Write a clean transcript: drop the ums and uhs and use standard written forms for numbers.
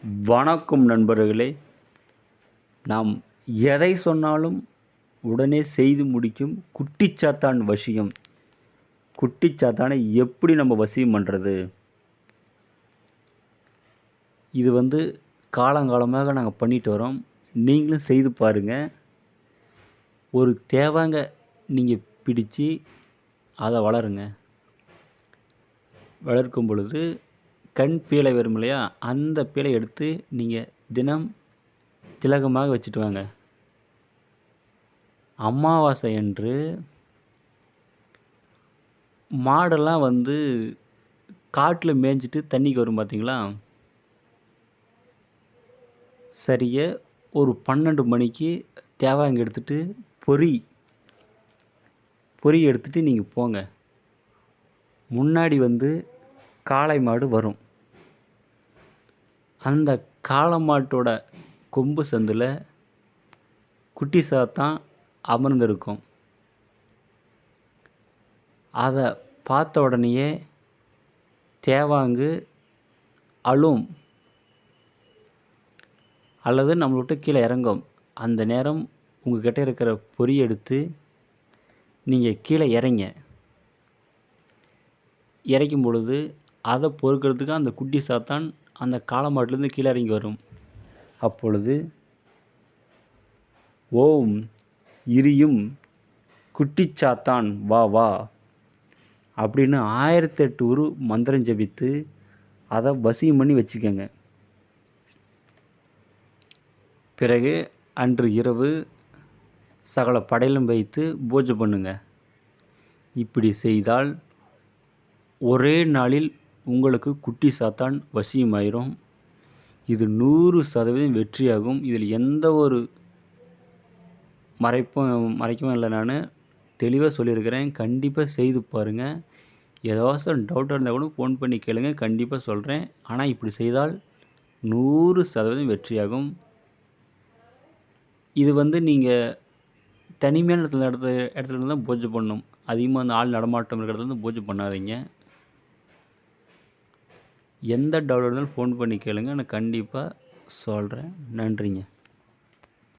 வணக்கம் நண்பர்களே. நாம் எதை சொன்னாலும் உடனே செய்து முடிக்கும் குட்டிச்சாத்தான் வசியம். குட்டிச்சாத்தானை எப்படி நம்ம வசியம் பண்ணுறது? இது காலங்காலமாக நாங்கள் பண்ணிட்டு வரோம். நீங்களும் செய்து பாருங்கள். ஒரு தேவாங்க நீங்கள் பிடிச்சி அதை வளருங்க. வளர்க்கும் பொழுது கண் பீலை வரும் இல்லையா, அந்த பீலை எடுத்து நீங்கள் தினம் திலகமாக வச்சுட்டு வாங்க. அமாவாசை அன்று மாடெல்லாம் காட்டில் மேய்ஞ்சிட்டு தண்ணிக்கு வரும் பார்த்தீங்களா, சரியாக ஒரு 12 மணிக்கு தேவாங்க எடுத்துகிட்டு பொறி எடுத்துகிட்டு நீங்கள் போங்க. முன்னாடி காளை மாடு வரும். அந்த காளை மாட்டோட கொம்பு சந்தில் குட்டி சாத்தான் அமர்ந்திருக்கும். அதை பார்த்த உடனேயே தேவாங்கு அழும் அல்லது நம்மளை விட்டு கீழே இறங்கும். அந்த நேரம் உங்கள்கிட்ட இருக்கிற பொறி எடுத்து நீங்கள் கீழே இறக்கும் பொழுது அதை பொறுக்கிறதுக்கு அந்த குட்டி சாத்தான் அந்த காளை மாட்டிலேருந்து கீழே இறங்கி வரும். அப்பொழுது ஓம் இரியும் குட்டிச்சாத்தான் வா வா அப்படின்னு 1008 உரு மந்திரம் ஜபித்து அதை வசியம் பண்ணி வச்சுக்கோங்க. பிறகு அன்று இரவு சகல படையிலும் வைத்து பூஜை பண்ணுங்க. இப்படி செய்தால் ஒரே நாளில் உங்களுக்கு குட்டி சாத்தான் வசியமாயிரும். இது 100% வெற்றியாகும். இதில் எந்த ஒரு மறைக்கவும் இல்லை. நான் தெளிவாக சொல்லியிருக்கிறேன். கண்டிப்பாக செய்து பாருங்கள். ஏதாச்சும் டவுட்டாக இருந்தால் கூட ஃபோன் பண்ணி கேளுங்க, கண்டிப்பாக சொல்கிறேன். ஆனால் இப்படி செய்தால் 100% வெற்றியாகும். இது நீங்கள் தனிமையான இடத்துல தான் பூஜை பண்ணணும். அதிகமாக ஆள் நடமாட்டம் இருக்கிற இடத்துல பூஜை பண்ணாதீங்க. எந்த டவுட் இருந்தாலும் ஃபோன் பண்ணி கேளுங்க, நான் கண்டிப்பாக சொல்கிறேன். நன்றிங்க.